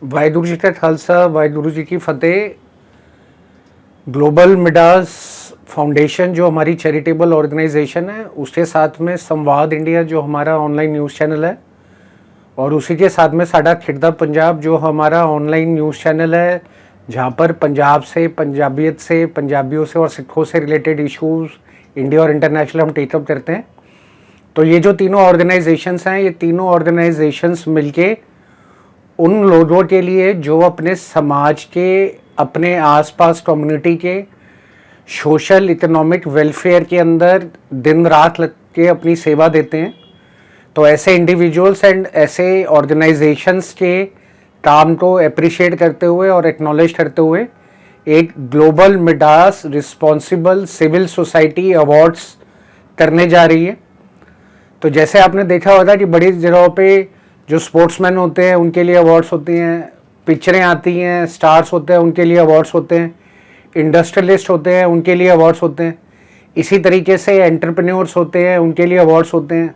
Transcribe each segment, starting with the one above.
वाहिगुरु जी का खालसा, वाहिगुरु जी की फतेह। Global Midas foundation जो हमारी चैरिटेबल ऑर्गेनाइजेशन है, उसके साथ में संवाद इंडिया जो हमारा ऑनलाइन न्यूज़ चैनल है, और उसी के साथ में साडा खिड़दा पंजाब जो हमारा ऑनलाइन न्यूज़ चैनल है, जहाँ पर पंजाब से, पंजाबियत से, पंजाबियों से और सिखों से रिलेटेड इश्यूज़ इंडिया और इंटरनेशनल हम टेकअप करते हैं। तो ये जो तीनों ऑर्गेनाइजेशंस हैं, ये तीनों ऑर्गेनाइजेशंस मिलके उन लोगों के लिए जो अपने समाज के, अपने आसपास कम्युनिटी के सोशल इकोनॉमिक वेलफेयर के अंदर दिन रात लग के अपनी सेवा देते हैं, तो ऐसे इंडिविजुअल्स एंड ऐसे ऑर्गेनाइजेशंस के काम को अप्रिशिएट करते हुए और एक्नॉलेज करते हुए एक global Midas responsible civil society awards करने जा रही है। तो जैसे आपने देखा होगा कि बड़ी जगहों पे जो स्पोर्ट्समैन होते हैं उनके लिए अवार्ड्स होती हैं, पिक्चरें आती हैं, स्टार्स होते हैं उनके लिए अवार्ड्स होते हैं, इंडस्ट्रियलिस्ट होते हैं उनके लिए अवार्ड्स होते हैं, इसी तरीके से एंटरप्रेन्योर्स होते हैं उनके लिए अवार्ड्स होते हैं।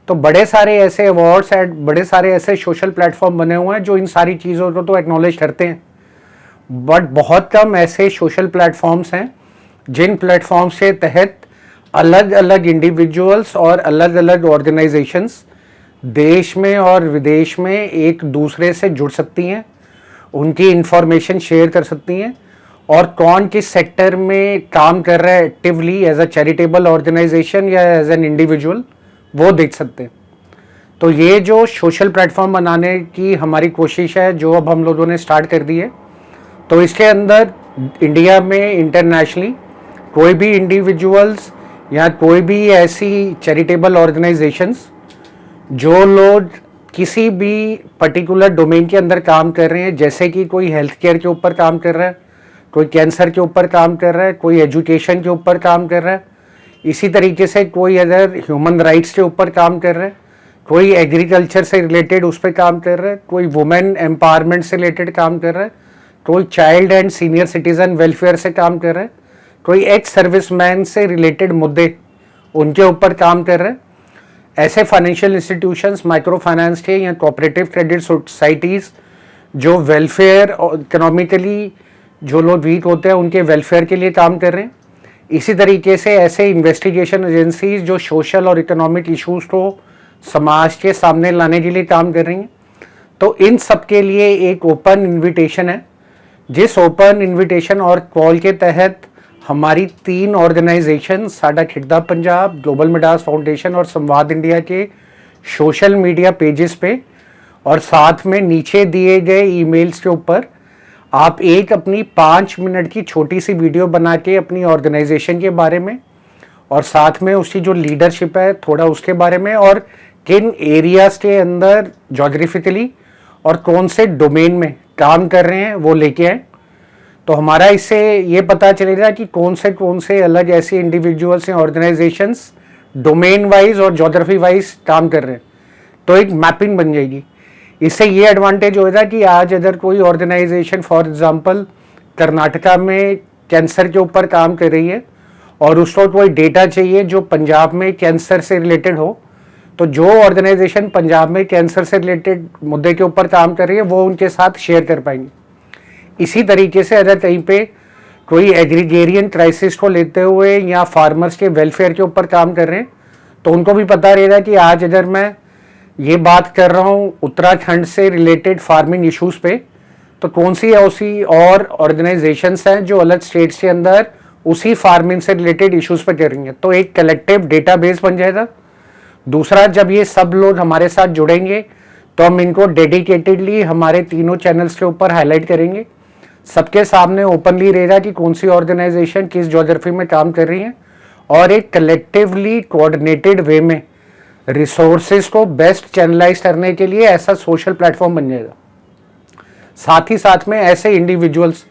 तो बड़े सारे ऐसे अवार्ड्स एंड बड़े सारे ऐसे सोशल प्लेटफॉर्म बने हुए हैं जो इन सारी चीज़ों को तो एक्नॉलेज करते हैं, बट बहुत कम ऐसे सोशल प्लेटफॉर्म्स हैं जिन प्लेटफॉर्म्स के तहत अलग अलग इंडिविजुअल्स और अलग अलग ऑर्गेनाइजेशंस देश में और विदेश में एक दूसरे से जुड़ सकती हैं, उनकी इंफॉर्मेशन शेयर कर सकती हैं, और कौन किस सेक्टर में काम कर रहा है actively as a charitable organization या एज एन इंडिविजुअल, वो देख सकते हैं। तो ये जो सोशल प्लेटफॉर्म बनाने की हमारी कोशिश है जो अब हम लोगों ने स्टार्ट कर दी है, तो इसके अंदर इंडिया में इंटरनेशनली कोई भी इंडिविजुअल्स या कोई भी ऐसी चैरिटेबल ऑर्गेनाइजेशंस जो लोग किसी भी पर्टिकुलर डोमेन के अंदर काम कर रहे हैं, जैसे कि कोई हेल्थ केयर के ऊपर काम कर रहा है, कोई कैंसर के ऊपर काम कर रहा है, कोई एजुकेशन के ऊपर काम कर रहा है, इसी तरीके से कोई अदर ह्यूमन राइट्स के ऊपर काम कर रहा है, कोई एग्रीकल्चर से रिलेटेड उस पर काम कर रहा है, कोई वुमेन एम्पावरमेंट से रिलेटेड काम कर रहा है, कोई child and senior citizen welfare से काम कर रहा है, कोई एक्स सर्विसमैन से रिलेटेड मुद्दे उनके ऊपर काम कर रहा है। ऐसे फाइनेंशियल इंस्टीट्यूशंस, माइक्रो फाइनेंस के या कोऑपरेटिव क्रेडिट सोसाइटीज़ जो वेलफेयर और इकोनॉमिकली जो लोग वीक होते हैं उनके वेलफेयर के लिए काम कर रहे हैं। इसी तरीके से ऐसे इन्वेस्टिगेशन एजेंसीज जो सोशल और इकोनॉमिक इश्यूज़ को समाज के सामने लाने के लिए काम कर रही हैं। तो इन सब के लिए एक ओपन इन्विटेशन है, जिस ओपन इन्विटेशन और कॉल के तहत हमारी तीन ऑर्गेनाइजेशन साडा खिड़दा पंजाब, ग्लोबल मिडास फाउंडेशन और संवाद इंडिया के सोशल मीडिया पेजेस पे और साथ में नीचे दिए गए ईमेल्स के ऊपर आप एक अपनी 5 मिनट की छोटी सी वीडियो बना के अपनी ऑर्गेनाइजेशन के बारे में और साथ में उसकी जो लीडरशिप है थोड़ा उसके बारे में और किन एरियाज के अंदर जोग्राफिकली और कौन से डोमेन में काम कर रहे हैं वो लेके आए। तो हमारा इससे ये पता चलेगा कि कौन से अलग ऐसे इंडिविजुअल्स या ऑर्गेनाइजेशंस डोमेन वाइज और जोग्राफी वाइज काम कर रहे हैं, तो एक मैपिंग बन जाएगी। इससे ये एडवांटेज होगा कि आज अगर कोई ऑर्गेनाइजेशन फॉर एग्जांपल कर्नाटका में कैंसर के ऊपर काम कर रही है और उसको कोई डेटा चाहिए जो पंजाब में कैंसर से रिलेटेड हो, तो जो ऑर्गेनाइजेशन पंजाब में कैंसर से रिलेटेड मुद्दे के ऊपर काम कर रही है वो उनके साथ शेयर कर पाएंगे। इसी तरीके से अगर कहीं पे कोई एग्रीगेरियन क्राइसिस को लेते हुए या फार्मर्स के वेलफेयर के ऊपर काम कर रहे हैं, तो उनको भी पता रहेगा कि आज अगर मैं ये बात कर रहा हूँ उत्तराखंड से रिलेटेड फार्मिंग इश्यूज़ पे, तो कौन सी ऐसी और ऑर्गेनाइजेशंस हैं जो अलग स्टेट्स के अंदर उसी फार्मिंग से रिलेटेड इश्यूज़ पे कर रही हैं। तो एक कलेक्टिव डेटाबेस बन जाएगा। दूसरा, जब ये सब लोग हमारे साथ जुड़ेंगे तो हम इनको डेडिकेटेडली हमारे तीनों चैनल्स के ऊपर हाईलाइट करेंगे, सबके सामने ओपनली रहेगा कि कौन सी ऑर्गेनाइजेशन किस ज्योग्राफी में काम कर रही है, और एक कलेक्टिवली कोऑर्डिनेटेड वे में रिसोर्सेज को बेस्ट चैनलाइज करने के लिए ऐसा सोशल प्लेटफॉर्म बन जाएगा। साथ ही साथ में ऐसे इंडिविजुअल्स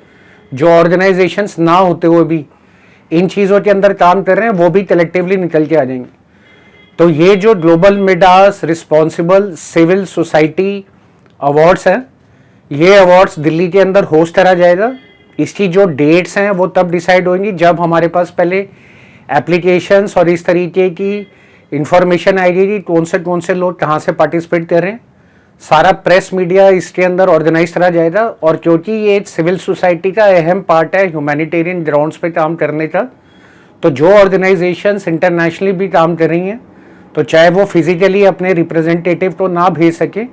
जो ऑर्गेनाइजेशंस ना होते हुए भी इन चीज़ों के अंदर काम कर रहे हैं वो भी कलेक्टिवली निकल के आ जाएंगे। तो ये जो global Midas responsible civil society awards हैं, ये अवार्ड्स दिल्ली के अंदर होस्ट करा जाएगा। इसकी जो डेट्स हैं वो तब डिसाइड होंगी जब हमारे पास पहले एप्लीकेशंस और इस तरीके की इंफॉर्मेशन आएगी कि कौन से लोग कहाँ से पार्टिसिपेट कर रहे हैं। सारा प्रेस मीडिया इसके अंदर ऑर्गेनाइज करा जाएगा। और क्योंकि ये सिविल सोसाइटी का अहम पार्ट है ह्यूमैनिटेरियन ग्राउंड्स पे काम करने का, तो जो ऑर्गेनाइजेशंस इंटरनेशनली भी काम कर रही हैं, तो चाहे वो फिजिकली अपने रिप्रेजेंटेटिव तो ना भेज सके,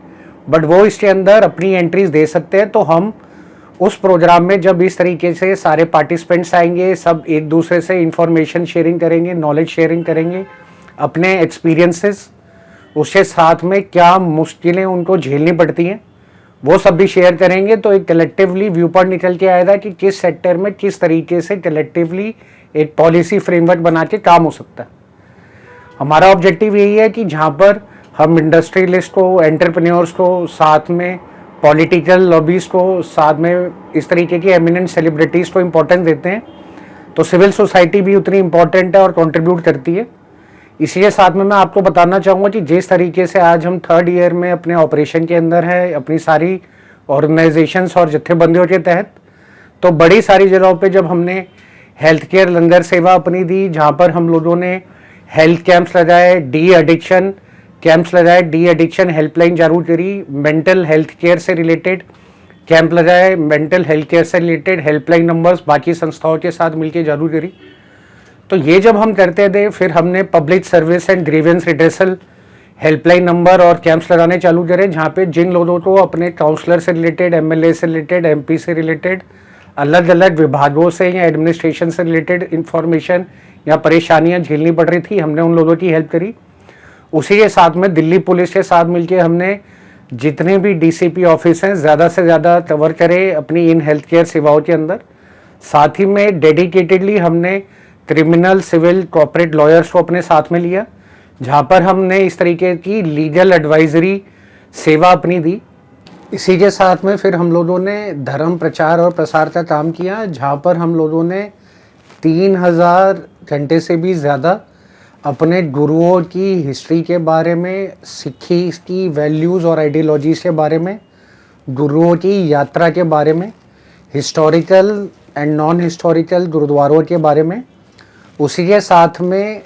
बट वो इसके अंदर अपनी एंट्रीज दे सकते हैं। तो हम उस प्रोग्राम में जब इस तरीके से सारे पार्टिसिपेंट्स आएंगे, सब एक दूसरे से इंफॉर्मेशन शेयरिंग करेंगे, नॉलेज शेयरिंग करेंगे, अपने एक्सपीरियंसेस, उसके साथ में क्या मुश्किलें उनको झेलनी पड़ती हैं वो सब भी शेयर करेंगे। तो एक कलेक्टिवली व्यू पॉइंट निकल के आएगा कि किस सेक्टर में किस तरीके से कलेक्टिवली एक पॉलिसी फ्रेमवर्क बना के काम हो सकता है। हमारा ऑब्जेक्टिव यही है कि जहाँ पर हम इंडस्ट्रियलिस्ट को, एंटरप्रेन्योर्स को, साथ में पॉलिटिकल लॉबीज को, साथ में इस तरीके की एमिनेंट सेलिब्रिटीज़ को इम्पोर्टेंस देते हैं, तो सिविल सोसाइटी भी उतनी इम्पोर्टेंट है और कंट्रीब्यूट करती है। इसलिए साथ में मैं आपको बताना चाहूँगा कि जिस तरीके से आज हम 3rd ईयर में अपने ऑपरेशन के अंदर है, अपनी सारी ऑर्गेनाइजेशंस और जत्थेबंदियों के तहत, तो बड़ी सारी जगहों पे जब हमने हेल्थ केयर लंगर सेवा अपनी दी, जहाँ पर हम लोगों ने हेल्थ कैंप्स लगाए, डी एडिक्शन कैंप्स लगाए, डी एडिक्शन हेल्पलाइन चालू करी, मेंटल हेल्थ केयर से रिलेटेड कैंप लगाए, मेंटल हेल्थ केयर से रिलेटेड हेल्पलाइन नंबर्स बाकी संस्थाओं के साथ मिलकर चालू करी। तो ये जब हम करते थे, फिर हमने public service and grievance redressal helpline number और कैंप्स लगाने चालू करे, जहाँ पे जिन लोगों को अपने काउंसलर से रिलेटेड, एमएलए से रिलेटेड, एमपी से रिलेटेड, अलग अलग विभागों से या एडमिनिस्ट्रेशन से रिलेटेड इंफॉर्मेशन या परेशानियाँ झेलनी पड़ रही थी, हमने उन लोगों की हेल्प करी। उसी के साथ में दिल्ली पुलिस के साथ मिलकर हमने जितने भी डीसीपी ऑफिस हैं ज़्यादा से ज़्यादा कवर करे अपनी इन हेल्थ केयर सेवाओं के अंदर। साथ ही में डेडिकेटेडली हमने क्रिमिनल, सिविल, कॉर्पोरेट लॉयर्स को अपने साथ में लिया, जहाँ पर हमने इस तरीके की लीगल एडवाइजरी सेवा अपनी दी। इसी के साथ में फिर हम लोगों ने धर्म प्रचार और प्रसार का काम किया, जहाँ पर हम लोगों ने 3000 घंटे से भी ज़्यादा अपने गुरुओं की हिस्ट्री के बारे में, सिक्खी की वैल्यूज़ और आइडियोलॉजीज़ के बारे में, गुरुओं की यात्रा के बारे में, हिस्टोरिकल एंड नॉन हिस्टोरिकल गुरुद्वारों के बारे में, उसी के साथ में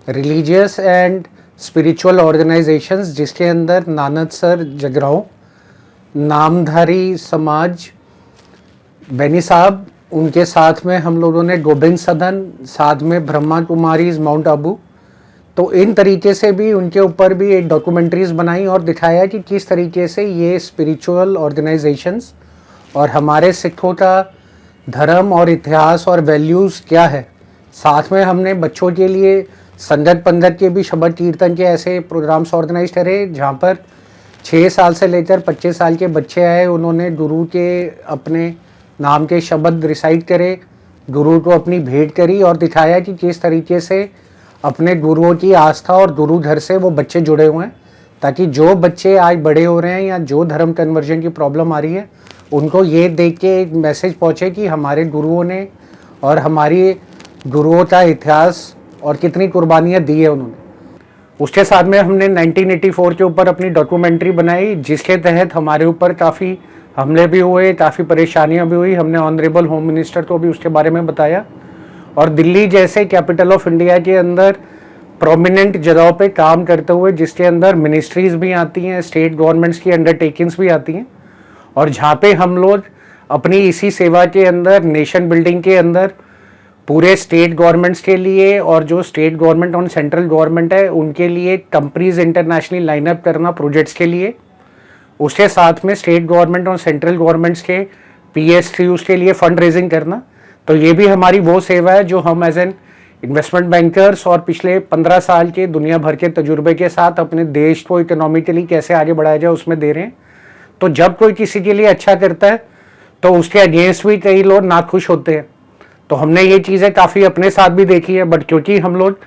रिलीजियस एंड स्पिरिचुअल ऑर्गेनाइजेशंस, जिसके अंदर नानकसर जगराओं, नामधारी समाज, बेनी साहब, उनके साथ में हम लोगों ने गोविंद सदन, साथ में ब्रह्मा कुमारीज माउंट आबू। तो इन तरीके से भी उनके ऊपर भी एक डॉक्यूमेंट्रीज बनाई और दिखाया कि किस तरीके से ये स्पिरिचुअल ऑर्गेनाइजेशंस और हमारे सिखों का धर्म और इतिहास और वैल्यूज़ क्या है। साथ में हमने बच्चों के लिए संगत पंगत के भी शबद कीर्तन के ऐसे प्रोग्राम्स ऑर्गेनाइज करे, जहाँ पर 6 साल से लेकर 25 साल के बच्चे आए, उन्होंने गुरु के अपने नाम के शब्द रिसाइट करे, गुरु को अपनी भेंट करी और दिखाया कि किस तरीके से अपने गुरुओं की आस्था और गुरु घर से वो बच्चे जुड़े हुए हैं, ताकि जो बच्चे आज बड़े हो रहे हैं या जो धर्म कन्वर्जन की प्रॉब्लम आ रही है, उनको ये देख के एक मैसेज पहुँचे कि हमारे गुरुओं ने और हमारी गुरुओं का इतिहास और कितनी कुर्बानियाँ दी है उन्होंने। उसके साथ में हमने 1984 के ऊपर अपनी डॉक्यूमेंट्री बनाई, जिसके तहत हमारे ऊपर काफ़ी हमले भी हुए, काफ़ी परेशानियां भी हुई। हमने ऑनरेबल होम मिनिस्टर को भी उसके बारे में बताया। और दिल्ली जैसे कैपिटल ऑफ इंडिया के अंदर प्रोमिनेंट जगहों पे काम करते हुए, जिसके अंदर मिनिस्ट्रीज भी आती हैं, स्टेट गवर्नमेंट्स की अंडरटेकिंग्स भी आती हैं, और जहाँ पे हम लोग अपनी इसी सेवा के अंदर नेशन बिल्डिंग के अंदर पूरे स्टेट गवर्नमेंट्स के लिए और जो स्टेट गवर्नमेंट और सेंट्रल गवर्नमेंट है उनके लिए कंपनीज इंटरनेशनली लाइनअप करना प्रोजेक्ट्स के लिए, उसके साथ में स्टेट गवर्नमेंट और सेंट्रल गवर्नमेंट्स के PSUs के लिए फंड रेजिंग करना। तो ये भी हमारी वो सेवा है जो हम एज एन इन्वेस्टमेंट बैंकर्स और पिछले 15 साल के दुनिया भर के तजुर्बे के साथ अपने देश को इकोनॉमिकली कैसे आगे बढ़ाया जाए उसमें दे रहे हैं। तो जब कोई किसी के लिए अच्छा करता है तो उसके अगेंस्ट भी कई लोग नाखुश होते हैं। तो हमने ये चीज़ें काफ़ी अपने साथ भी देखी है, बट क्योंकि हम लोग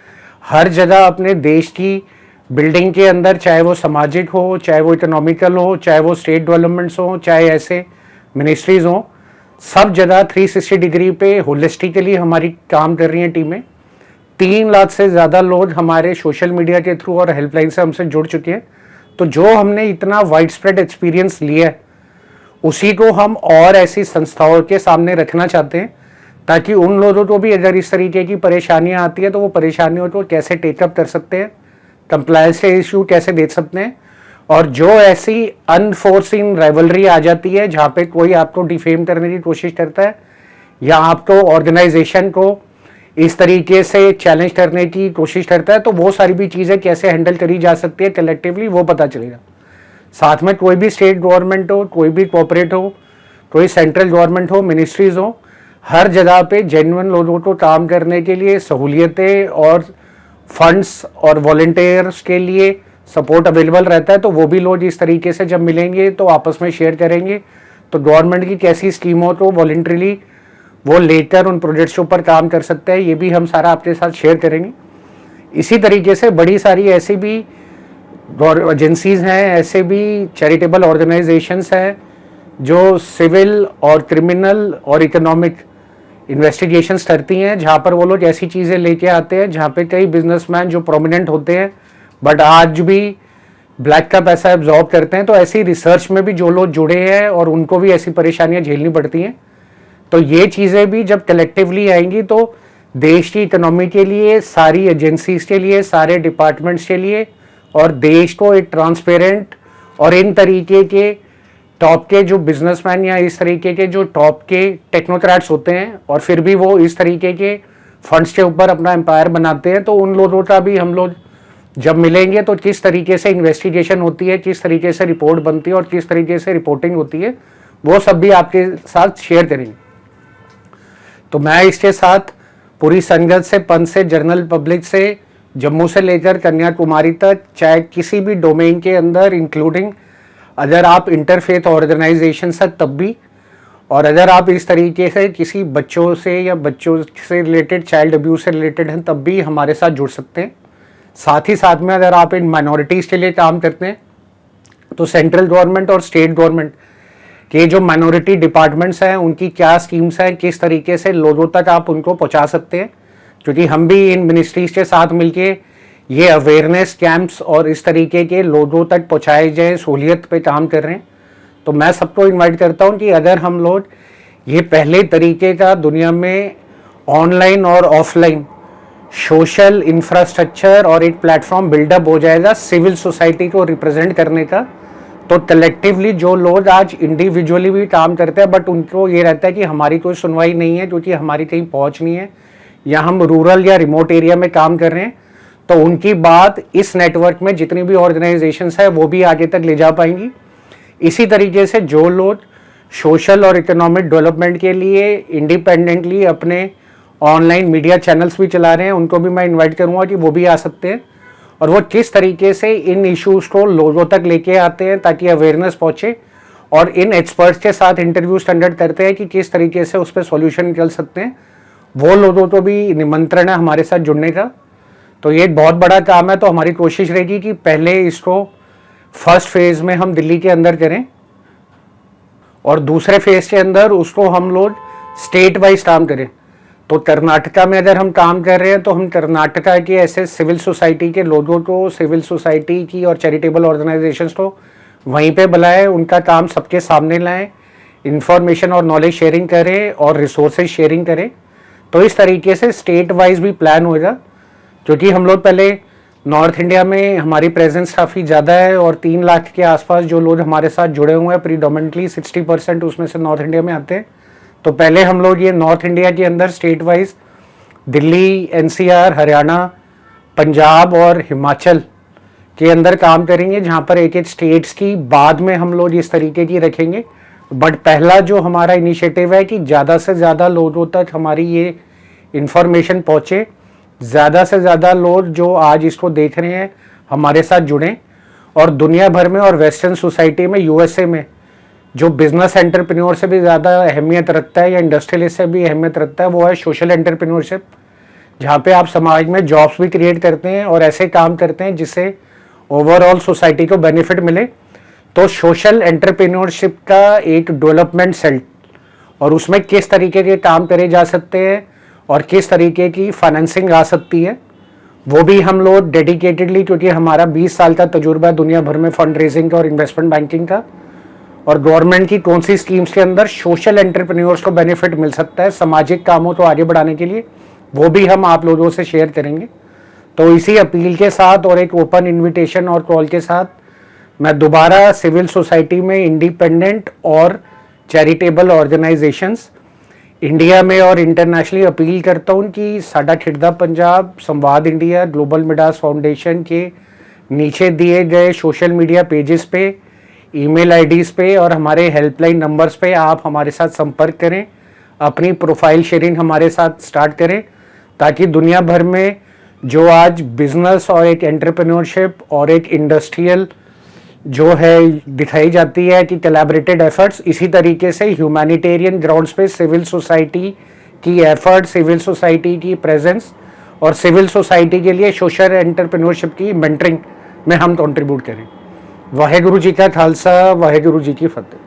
हर जगह अपने देश की बिल्डिंग के अंदर, चाहे वो सामाजिक हो, चाहे वो इकोनॉमिकल हो, चाहे वो स्टेट डेवलपमेंट्स हो, चाहे ऐसे मिनिस्ट्रीज हो, सब जगह 360 डिग्री पे होलिस्टिकली हमारी काम कर रही हैं टीमें। 3 लाख से ज़्यादा लोग हमारे सोशल मीडिया के थ्रू और हेल्पलाइन से हमसे जुड़ चुके हैं। तो जो हमने इतना वाइड स्प्रेड एक्सपीरियंस लिया है, उसी को हम और ऐसी संस्थाओं के सामने रखना चाहते हैं, ताकि उन लोगों को भी अगर इस तरीके की परेशानियां आती है तो वो परेशानियों को कैसे टेकअप कर सकते हैं, कंप्लायंस के इशू कैसे देख सकते हैं, और जो ऐसी अनफोर्सिन राइवलरी आ जाती है जहाँ पे कोई आपको डिफेम करने की कोशिश करता है या आपको ऑर्गेनाइजेशन को इस तरीके से चैलेंज करने की कोशिश करता है, तो वो सारी भी चीज़ें कैसे हैंडल करी जा सकती है कलेक्टिवली, वो पता चलेगा। साथ में कोई भी स्टेट गवर्नमेंट हो, कोई भी कॉर्पोरेट हो, कोई सेंट्रल गवर्नमेंट हो, मिनिस्ट्रीज हो, हर जगह पे जेन्युइन लोगों को काम करने के लिए सहूलियतें और फंड्स और वॉलंटियर्स के लिए सपोर्ट अवेलेबल रहता है। तो वो भी लोग इस तरीके से जब मिलेंगे तो आपस में शेयर करेंगे, तो गवर्नमेंट की कैसी स्कीमों को वॉलंटरीली वो लेकर उन प्रोजेक्ट्स के ऊपर काम कर सकते हैं, ये भी हम सारा आपके साथ शेयर करेंगे। इसी तरीके से बड़ी सारी ऐसी भी एजेंसीज हैं, ऐसे भी चैरिटेबल ऑर्गेनाइजेशंस हैं जो सिविल और क्रिमिनल और इकोनॉमिक इन्वेस्टिगेशंस करती हैं, जहाँ पर वो लोग ऐसी चीज़ें लेके आते हैं जहाँ पे कई बिजनेसमैन जो प्रोमिनेंट होते हैं बट आज भी ब्लैक का पैसा एब्जॉर्ब करते हैं, तो ऐसी रिसर्च में भी जो लोग जुड़े हैं और उनको भी ऐसी परेशानियाँ झेलनी पड़ती हैं। तो ये चीज़ें भी जब कलेक्टिवली आएंगी तो देश की इकोनॉमी के लिए, सारी एजेंसीज के लिए, सारे डिपार्टमेंट्स के लिए और देश को एक ट्रांसपेरेंट और इन तरीके के टॉप के जो बिजनेसमैन या इस तरीके के जो टॉप के टेक्नोक्रेट्स होते हैं और फिर भी वो इस तरीके के फंड्स के ऊपर अपना एम्पायर बनाते हैं, तो उन लोगों का भी हम लोग जब मिलेंगे तो किस तरीके से इन्वेस्टिगेशन होती है, किस तरीके से रिपोर्ट बनती है और किस तरीके से रिपोर्टिंग होती है, वो सब भी आपके साथ शेयर करेंगे। तो मैं इसके साथ पूरी संगत से, पंथ से, जनरल पब्लिक से, जम्मू से लेकर कन्याकुमारी तक, चाहे किसी भी डोमेन के अंदर, इंक्लूडिंग अगर आप इंटरफेथ ऑर्गेनाइजेशन से तब भी, और अगर आप इस तरीके से किसी बच्चों से या बच्चों से रिलेटेड, चाइल्ड अब्यूज से रिलेटेड हैं, तब भी हमारे साथ जुड़ सकते हैं। साथ ही साथ में अगर आप इन माइनॉरिटीज़ के लिए काम करते हैं तो सेंट्रल गवर्नमेंट और स्टेट गवर्नमेंट के जो माइनॉरिटी डिपार्टमेंट्स हैं उनकी क्या स्कीम्स हैं, किस तरीके से लोगों तक आप उनको पहुंचा सकते हैं, क्योंकि हम भी इन मिनिस्ट्रीज के साथ मिलके ये अवेयरनेस कैंप्स और इस तरीके के लोगों तक पहुंचाए जाए सहूलियत पे काम कर रहे हैं। तो मैं सबको इनवाइट करता हूं कि अगर हम लोग ये पहले तरीके का दुनिया में ऑनलाइन और ऑफलाइन सोशल इंफ्रास्ट्रक्चर और एक प्लेटफॉर्म बिल्डअप हो जाएगा सिविल सोसाइटी को रिप्रेजेंट करने का, तो कलेक्टिवली जो लोग आज इंडिविजुअली भी काम करते हैं बट उनको ये रहता है कि हमारी कोई सुनवाई नहीं है क्योंकि हमारी कहीं पहुंच नहीं है या हम रूरल या रिमोट एरिया में काम कर रहे हैं, तो उनकी बात इस नेटवर्क में जितनी भी ऑर्गेनाइजेशंस है वो भी आगे तक ले जा पाएंगी। इसी तरीके से जो लोग सोशल और इकोनॉमिक डेवलपमेंट के लिए इंडिपेंडेंटली अपने ऑनलाइन मीडिया चैनल्स भी चला रहे हैं, उनको भी मैं इनवाइट करूंगा कि वो भी आ सकते हैं और वो किस तरीके से इन इश्यूज को लोगों तक लेके आते हैं ताकि अवेयरनेस पहुंचे, और इन एक्सपर्ट्स के साथ इंटरव्यूज कंडक्ट करते हैं कि किस तरीके से उस पर सॉल्यूशन निकल सकते हैं। वो लोगों को भी निमंत्रण है हमारे साथ जुड़ने का। तो ये एक बहुत बड़ा काम है, तो हमारी कोशिश रहेगी कि पहले इसको फर्स्ट फेज में हम दिल्ली के अंदर करें और दूसरे फेज के अंदर उसको हम लोग स्टेट वाइज काम करें। तो कर्नाटका में अगर हम काम कर रहे हैं तो हम कर्नाटका के ऐसे सिविल सोसाइटी के लोगों को, सिविल सोसाइटी की और चैरिटेबल ऑर्गेनाइजेशंस को वहीं पे बुलाएं, उनका काम सबके सामने लाएं, इंफॉर्मेशन और नॉलेज शेयरिंग करें और रिसोर्सेज शेयरिंग करें। तो इस तरीके से स्टेट वाइज भी प्लान होगा, क्योंकि हम लोग पहले नॉर्थ इंडिया में हमारी प्रेजेंस काफ़ी ज़्यादा है और 3 लाख के आसपास जो लोग हमारे साथ जुड़े हुए हैं, प्रीडोमिनेंटली 60% उसमें से नॉर्थ इंडिया में आते हैं। तो पहले हम लोग ये नॉर्थ इंडिया के अंदर state wise Delhi, NCR, Haryana, Punjab और हिमाचल के अंदर काम करेंगे, जहाँ पर एक एक स्टेट्स की बाद में हम लोग इस तरीके की रखेंगे। बट पहला जो हमारा इनिशिएटिव है कि ज़्यादा से ज़्यादा लोगों तक हमारी ये इंफॉर्मेशन पहुँचे, ज़्यादा से ज़्यादा लोग जो आज इसको देख रहे हैं हमारे साथ जुड़ें, और दुनिया भर में और वेस्टर्न सोसाइटी में, यूएसए में जो बिजनेस एंटरप्रेन्योर से भी ज़्यादा अहमियत रखता है या इंडस्ट्रियलिस्ट से भी अहमियत रखता है, वो है सोशल एंटरप्रेन्योरशिप, जहाँ पे आप समाज में जॉब्स भी क्रिएट करते हैं और ऐसे काम करते हैं जिससे ओवरऑल सोसाइटी को बेनिफिट मिले। तो सोशल एंटरप्रेन्योरशिप का एक डेवलपमेंट सेल और उसमें किस तरीके के काम करे जा सकते हैं और किस तरीके की फाइनेंसिंग आ सकती है, वो भी हम लोग डेडिकेटेडली, क्योंकि हमारा 20 साल का तजुर्बा दुनिया भर में फंड रेजिंग का और इन्वेस्टमेंट बैंकिंग का, और गवर्नमेंट की कौन सी स्कीम्स के अंदर सोशल एंटरप्रेन्योर्स को बेनिफिट मिल सकता है सामाजिक कामों को आगे बढ़ाने के लिए, वो भी हम आप लोगों से शेयर करेंगे। तो इसी अपील के साथ और एक ओपन इनविटेशन और कॉल के साथ मैं दोबारा सिविल सोसाइटी में इंडिपेंडेंट और चैरिटेबल ऑर्गेनाइजेशंस इंडिया में और इंटरनेशनली अपील करता हूँ कि साडा खिड़दा पंजाब, संवाद इंडिया, ग्लोबल मिडास फाउंडेशन के नीचे दिए गए सोशल मीडिया पेजेस पे, ईमेल आईडीज़ पे और हमारे हेल्पलाइन नंबर्स पे आप हमारे साथ संपर्क करें, अपनी प्रोफाइल शेयरिंग हमारे साथ स्टार्ट करें, ताकि दुनिया भर में जो आज बिजनेस और एक एंटरप्रेन्योरशिप और एक इंडस्ट्रियल जो है दिखाई जाती है कि कोलैबोरेटेड एफर्ट्स, इसी तरीके से ह्यूमैनिटेरियन ग्राउंड्स पे सिविल सोसाइटी की एफर्ट, सिविल सोसाइटी की प्रेजेंस और सिविल सोसाइटी के लिए सोशल एंटरप्रेन्योरशिप की मेंटरिंग में हम कंट्रीब्यूट करें। वाहेगुरु जी का खालसा, वाहेगुरु जी की फतेह।